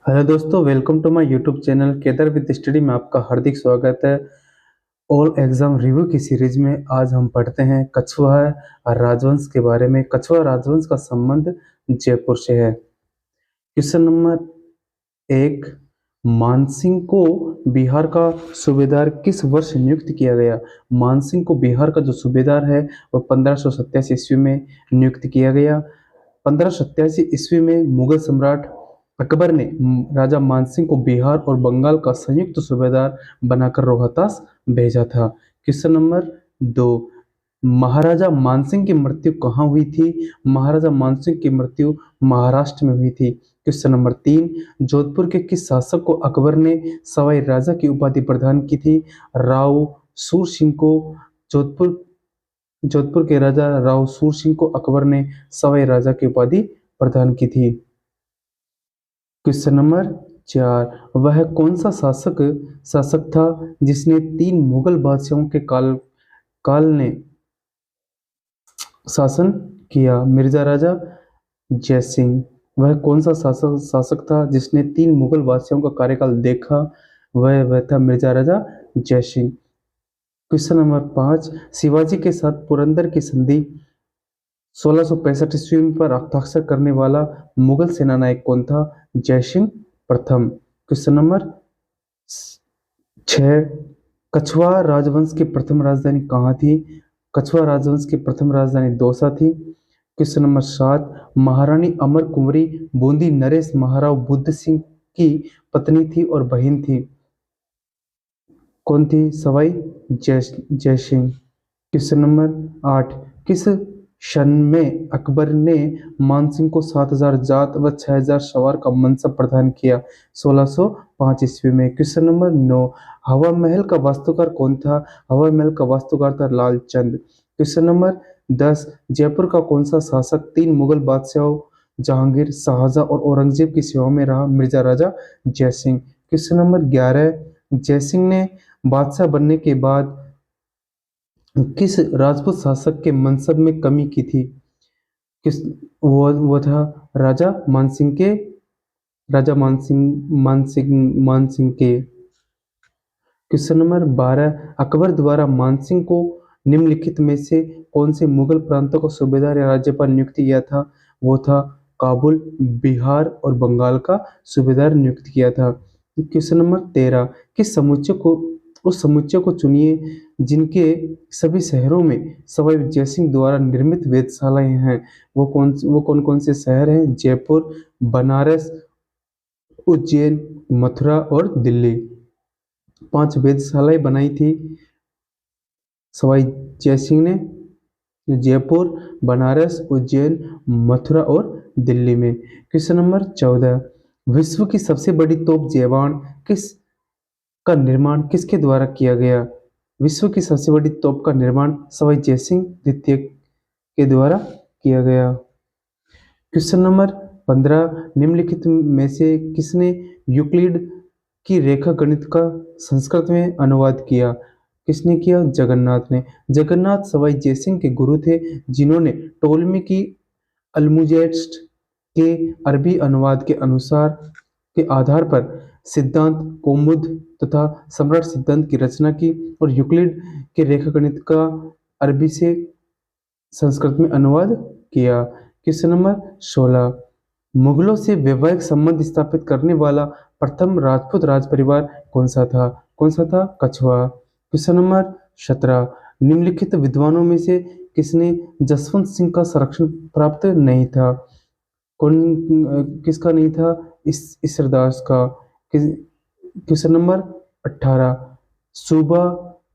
Hello दोस्तों, welcome to my YouTube channel Kedar with study में आपका हार्दिक स्वागत है। ऑल एग्जाम रिव्यू की सीरीज में आज हम पढ़ते हैं कछवाहा राजवंश के बारे में। कछवाहा राजवंश का संबंध जयपुर से है। क्वेश्चन नंबर 1, मानसिंह को बिहार का सूबेदार किस वर्ष नियुक्त किया गया? मानसिंह को बिहार का जो सूबेदार है वह 1587 ईस्वी में नियुक्त किया गया। 1587 ईस्वी में मुगल सम्राट अकबर ने राजा मानसिंह को बिहार और बंगाल का संयुक्त सूबेदार बनाकर रोहतास भेजा था। क्वेश्चन नंबर 2, महाराजा मानसिंह की मृत्यु कहाँ हुई थी? महाराजा मानसिंह की मृत्यु महाराष्ट्र में हुई थी। क्वेश्चन नंबर 3, जोधपुर के किस शासक को अकबर ने सवाई राजा की उपाधि प्रदान की थी? राव सूर सिंह को जोधपुर जोधपुर के राजा राव सूर सिंह को अकबर ने सवाई राजा की उपाधि प्रदान की थी। क्वेश्चन नंबर 4, वह कौन सा शासक था जिसने 3 मुगल बादशाहों के काल ने शासन किया? मिर्जा राजा जयसिंह। वह कौन सा शासक था जिसने 3 मुगल बादशाहों का कार्यकाल देखा? वह था मिर्जा राजा जयसिंह। क्वेश्चन नंबर 5, शिवाजी के साथ पुरंदर की संधि 1665 ईस्वी पर हस्ताक्षर करने वाला मुगल सेनानायक कौन था? जयसिंह प्रथम। क्वेश्चन नंबर 6, कछवाहा राजवंश की प्रथम राजधानी कहाँ थी? कछवाहा राजवंश की प्रथम राजधानी दौसा थी। क्वेश्चन नंबर 7, महारानी अमर कुंवरी बूंदी नरेश महाराव बुद्ध सिंह की पत्नी थी और बहन थी। कौन थी? सवाई जयसिंह। क्वेश्चन नंबर 8, किस सन में अकबर ने मानसिंह को 7000 जात व 6000 सवार का मनसब प्रदान किया? 1605 ईस्वी में। क्वेश्चन नंबर 9, हवा महल का वास्तुकार कौन था? हवा महल का वास्तुकार था लालचंद। क्वेश्चन नंबर 10, जयपुर का कौन सा शासक 3 मुगल बादशाहों जहांगीर, शाहजहां और औरंगजेब की सेवा में रहा? मिर्जा राजा जयसिंह। क्वेश्चन नंबर 11, जयसिंह ने बादशाह बनने के बाद किस राजपूत शासक के मनसब में कमी की थी? किस वो था राजा मानसिंह के। क्वेश्चन नंबर 12, अकबर द्वारा मानसिंह को निम्नलिखित में से कौन से मुगल प्रांतों का सूबेदार या राज्यपाल नियुक्त किया था? वो था काबुल, बिहार और बंगाल का सूबेदार नियुक्त किया था। क्वेश्चन नंबर 13, उस समुच्चय को चुनिए जिनके सभी शहरों में सवाई जयसिंह द्वारा निर्मित वेधशालाएं हैं। वो कौन कौन से शहर हैं? जयपुर, बनारस, उज्जैन, मथुरा और दिल्ली। 5 वेधशालाएं बनाई थी सवाई जयसिंह ने, जयपुर, बनारस, उज्जैन, मथुरा और दिल्ली में। क्वेश्चन नंबर 14, विश्व की सबसे बड़ी तोप जयबाण का निर्माण किसके द्वारा किया गया? विश्व की सबसे बड़ी तोप का निर्माण सवाई जयसिंह द्वितीय के द्वारा किया गया। क्वेश्चन नंबर 15, निम्नलिखित में से किसने यूक्लिड की रेखा गणित का संस्कृत में अनुवाद किया? किसने किया? जगन्नाथ ने। जगन्नाथ सवाई जयसिंह के गुरु थे जिन्होंने टोलमी की अल्मुजेस्ट के अरबी अनुवाद के आधार पर सिद्धांत कौमुद तथा सम्राट सिद्धांत की रचना की और यूक्लिड के रेखागणित का अरबी से संस्कृत में अनुवाद किया। क्वेश्चन नंबर 16, मुगलों से वैवाहिक संबंध स्थापित करने वाला प्रथम राजपूत राजपरिवार कौन सा था? कछवाहा। क्वेश्चन नंबर 17, निम्नलिखित विद्वानों में से किसने जसवंत सिंह का संरक्षण प्राप्त नहीं था? किसका नहीं था? ईसरदास का। क्वेश्चन नंबर 18, सूबा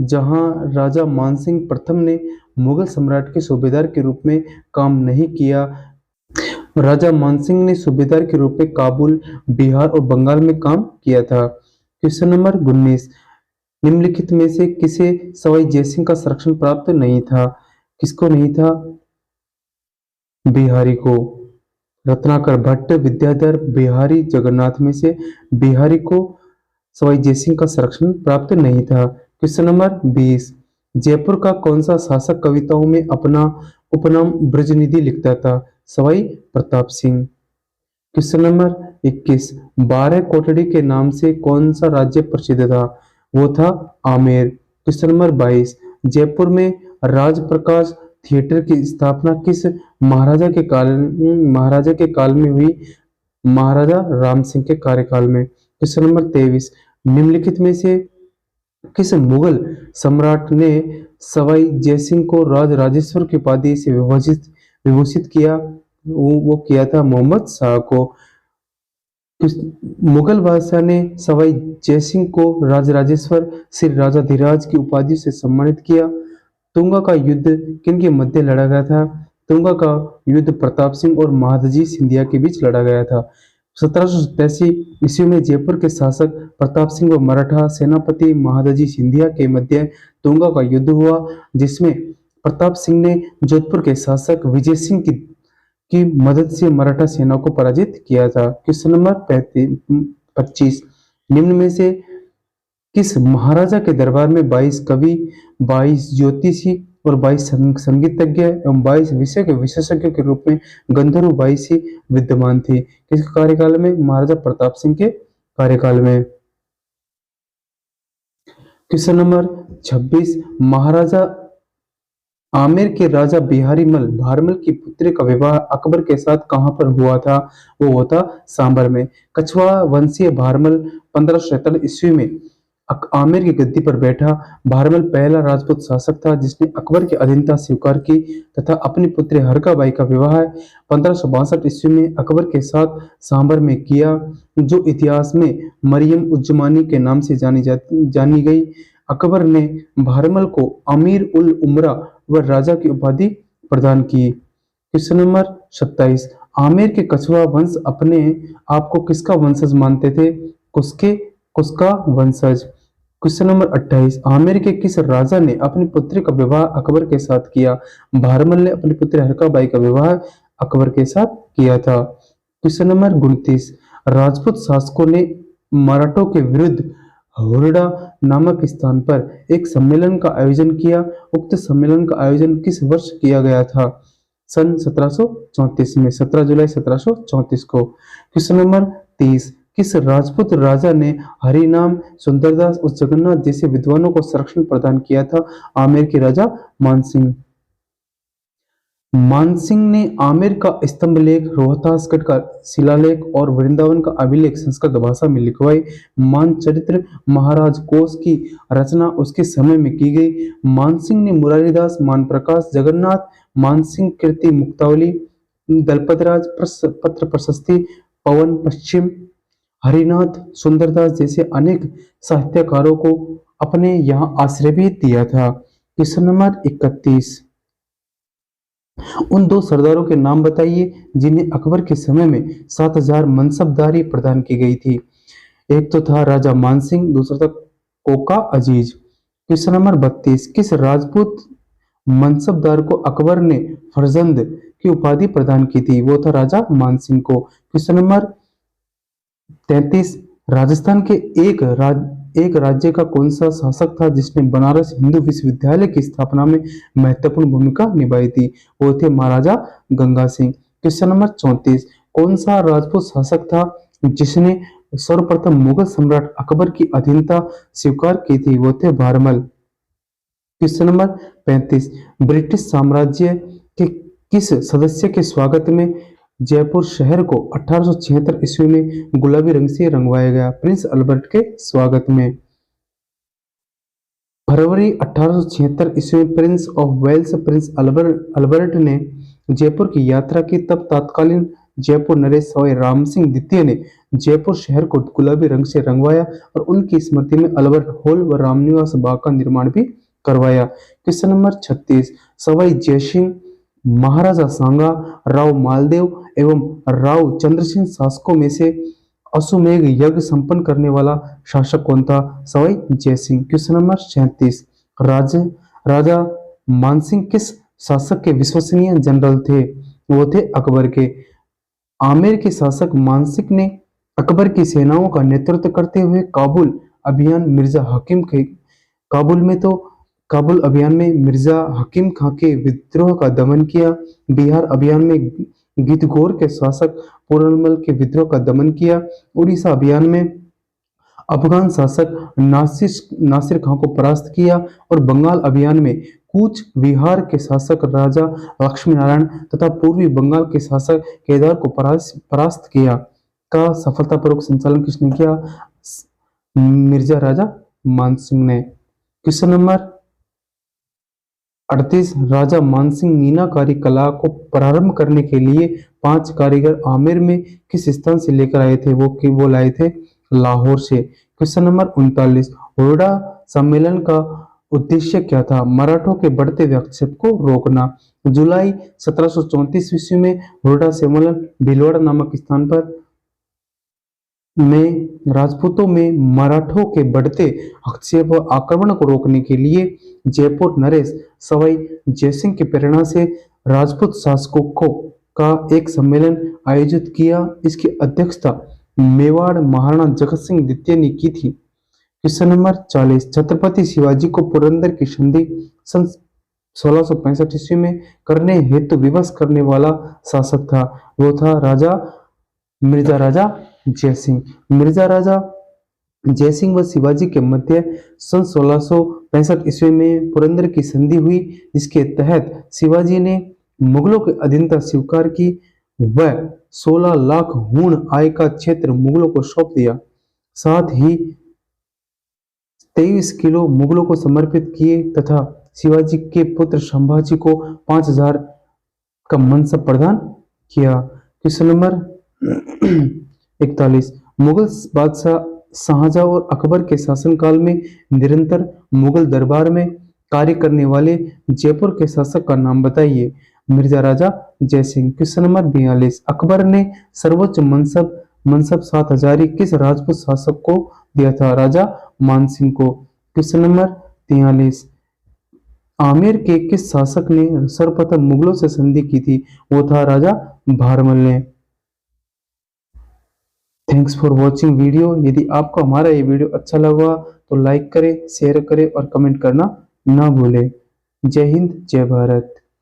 जहां राजा मानसिंह प्रथम ने मुगल सम्राट के सूबेदार के रूप में काम नहीं किया, राजा मानसिंह ने सूबेदार के रूप में काबुल, बिहार और बंगाल में काम किया था। क्वेश्चन नंबर 19, निम्नलिखित में से किसे सवाई जयसिंह का संरक्षण प्राप्त नहीं था? किसको नहीं था? बिहारी को। रत्नाकर भट्ट, विद्याधर, बिहारी, जगन्नाथ में से बिहारी को सवाई जयसिंह का संरक्षण प्राप्त नहीं था। क्वेश्चन नंबर 20, जयपुर का कौन सा शासक कविताओं में अपना उपनाम ब्रजनिधि लिखता था? सवाई प्रताप सिंह। क्वेश्चन नंबर 21, 12 कोटड़ी के नाम से कौन सा राज्य प्रसिद्ध था? वो था आमेर। क्वेश्चन नंबर 22, जयपुर में राज प्रकाश थिएटर की स्थापना किस महाराजा के काल में हुई? महाराजा राम सिंह के कार्यकाल में। क्वेश्चन नंबर 23, निम्नलिखित में से किस मुगल सम्राट ने सवाई जयसिंह को राज राजेश्वर की उपाधि से विभूषित किया? वो किया था मोहम्मद शाह को। मुगल बादशाह ने सवाई जयसिंह को राजराजेश्वर श्री राजाधिराज की उपाधि से सम्मानित किया। तुंगा का युद्ध किनके मध्य लड़ा गया था? तुंगा का युद्ध प्रताप सिंह और महादजी सिंधिया के बीच लड़ा गया था। 1787 ईस्वी में जयपुर के शासक प्रताप सिंह व मराठा सेनापति महादजी सिंधिया के मध्य तुंगा का युद्ध हुआ, जिसमें प्रताप सिंह ने जोधपुर के शासक विजय सिंह की मदद से मराठा सेना को पराजित किया था। क्वेश्चन नंबर 25, निम्न में से किस महाराजा के दरबार में 22 कवि, 22 ज्योतिषी और 22 संगीतज्ञ एवं 22 विषय के विशेषज्ञों के रूप में गंधर्व 22 ही विद्यमान थे? किसके कार्यकाल में? महाराजा प्रताप सिंह के कार्यकाल में। क्वेश्चन नंबर 26, महाराजा आमेर के राजा बिहारी मल भारमल की पुत्री का विवाह अकबर के साथ कहां पर हुआ था? वो होता सांबर में। कछवा वंशीय भारमल 1577 ईस्वी में आमेर की गद्दी पर बैठा। भारमल पहला राजपूत शासक था जिसने अकबर की अधीनता स्वीकार की तथा अपनी पुत्री हरकाबाई का विवाह 1562 ईस्वी में अकबर के साथ सांबर में किया, जो इतिहास में मरियम उज्जमानी के नाम से जानी गई। अकबर ने भारमल को अमीर उल उमरा व राजा की उपाधि प्रदान की। क्वेश्चन नंबर 27, आमेर के कछवा वंश अपने आप को किसका वंशज मानते थे? कुसका वंशज। क्वेश्चन नंबर 28, आमेर के किस राजा ने अपनी पुत्री का विवाह अकबर के साथ किया? भारमल ने अपनी पुत्री हरकाबाई का विवाह अकबर के साथ किया था। क्वेश्चन नंबर 29, राजपूत शासकों ने मराठों के विरुद्ध हुरडा नामक स्थान पर एक सम्मेलन का आयोजन किया। उक्त सम्मेलन का आयोजन किस वर्ष किया गया था? सन 1734 में, 17 जुलाई 1734 को। क्वेश्चन नंबर 30, किस राजपूत राजा ने हरिनाम, सुंदरदास और जगन्नाथ जैसे विद्वानों को संरक्षण प्रदान किया था? आमेर के राजा मानसिंह। मानसिंह ने आमेर का स्तंभ लेख, रोहतासगढ़ का शिलालेख और वृंदावन का अभिलेख संस्कृत भाषा में लिखवाए। मानचरित्र महाराज कोश की रचना उसके समय में की गई। मानसिंह ने मुरारीदास, मानप्रकाश, जगन्नाथ मानसिंह कीर्ति मुक्तावली, दलपतराज पत्र प्रशस्ति, पवन पश्चिम, हरिनाथ, सुंदरदास जैसे अनेक साहित्यकारों को अपने यहाँ आश्रय भी दिया था। क्वेश्चन नंबर 31, उन दो सरदारों के नाम बताइए जिन्हें अकबर के समय में 7000 मनसबदारी प्रदान की गई थी। एक तो था राजा मानसिंह, दूसरा था कोका अजीज। क्वेश्चन नंबर 32, किस राजपूत मनसबदार को अकबर ने फरजंद की उपाधि प्रदान की थी? वो था राजा मानसिंह को। क्वेश्चन नंबर 33, राजस्थान के एक राज्य का कौन सा शासक था जिसने बनारस हिंदू विश्वविद्यालय की स्थापना में महत्वपूर्ण भूमिका निभाई थी? वो थे महाराजा गंगा सिंह। क्वेश्चन नंबर 34, कौन सा राजपूत शासक था जिसने सर्वप्रथम मुगल सम्राट अकबर की अधीनता स्वीकार की थी? वो थे भारमल। क्वेश्चन नंबर 35, ब्रिटिश साम्राज्य के किस सदस्य के स्वागत में जयपुर शहर को 1876 ईस्वी में गुलाबी रंग से रंगवाया गया? प्रिंस अल्बर्ट के स्वागत में। फरवरी 1876 ईस्वी में prince of Wales prince Albert ने जयपुर की यात्रा की। तब तत्कालीन जयपुर नरेश सवाई राम सिंह द्वितीय ने जयपुर शहर को गुलाबी रंग से रंगवाया और उनकी स्मृति में अल्बर्ट हॉल व रामनिवास बाग का निर्माण भी करवाया। क्वेश्चन नंबर 36, सवाई जयसिंह, महाराजा सांगा, राव मालदेव एवं राव चंद्रसेन शासकों में से अश्वमेध यज्ञ संपन्न करने वाला शासक कौन था? सवाई जयसिंह। क्वेश्चन नंबर 37, राजा मानसिंह किस शासक के विश्वसनीय जनरल थे? वो थे अकबर के। आमेर के शासक मानसिंह ने अकबर की सेनाओं का नेतृत्व करते हुए काबुल अभियान में मिर्जा हकीम खां के विद्रोह का दमन किया। बिहार अभियान में गीतगोर के शासक पूरनमल के विद्रोह का दमन किया। उड़ीसा अभियान में अफगान शासक नासिर खां को परास्त किया और बंगाल अभियान में कूच बिहार के शासक राजा लक्ष्मी नारायण तथा पूर्वी बंगाल के शासक केदार को परास्त किया। का सफलतापूर्वक संचालन किसने किया? मिर्जा राजा मानसिंह ने। क्वेश्चन नंबर 38, राजा मानसिंह मीनाकारी कला को प्रारंभ करने के लिए 5 कारीगर आमेर में किस स्थान से लेकर आए थे? वो लाए थे लाहौर से। क्वेश्चन नंबर 39, हुरडा सम्मेलन का उद्देश्य क्या था? मराठों के बढ़ते हस्तक्षेप को रोकना। जुलाई 1734 ईस्वी में हुरडा सम्मेलन भीलवाड़ा नामक स्थान पर में राजपूतों में मराठों के बढ़ते हस्तक्षेप व आक्रमण को रोकने के लिए जयपुर नरेश सवाई जयसिंह की प्रेरणा से राजपूत शासकों का एक सम्मेलन आयोजित किया। इसकी अध्यक्षता मेवाड़ महाराणा जगत सिंह द्वितीय ने की थी। क्वेश्चन नंबर 40, छत्रपति शिवाजी को पुरंदर की संधि सन 1665 ईस्वी में करने हेतु विवश करने वाला शासक था। वो था मिर्जा राजा जयसिंह। मिर्जा राजा जयसिंह व शिवाजी के मध्य सन 1665 ईस्वी में पुरंदर की संधि हुई, जिसके तहत शिवाजी ने मुगलों की अधीनता स्वीकार की व 16 लाख हूण आय का क्षेत्र मुगलों को सौंप दिया। साथ ही 23 किलो मुगलों को समर्पित किए तथा शिवाजी के पुत्र संभाजी को 5000 का मनसब प्रदान किया। क्वेश्चन नंबर 41, मुगल बादशाह शाहजहां और अकबर के शासनकाल में निरंतर मुगल दरबार में कार्य करने वाले जयपुर के शासक का नाम बताइए। मिर्जा राजा जयसिंह। क्वेश्चन नंबर 42, अकबर ने सर्वोच्च मनसब 7000 किस राजपूत शासक को दिया था? राजा मानसिंह को। क्वेश्चन नंबर 43, आमेर के किस शासक ने सर्वप्रथम मुगलों से संधि की थी? वो था राजा भारमल ने। Thanks for watching video. यदि आपको हमारा ये वीडियो अच्छा लगा तो लाइक करें, शेयर करें और कमेंट करना ना भूलें। जय हिंद, जय भारत।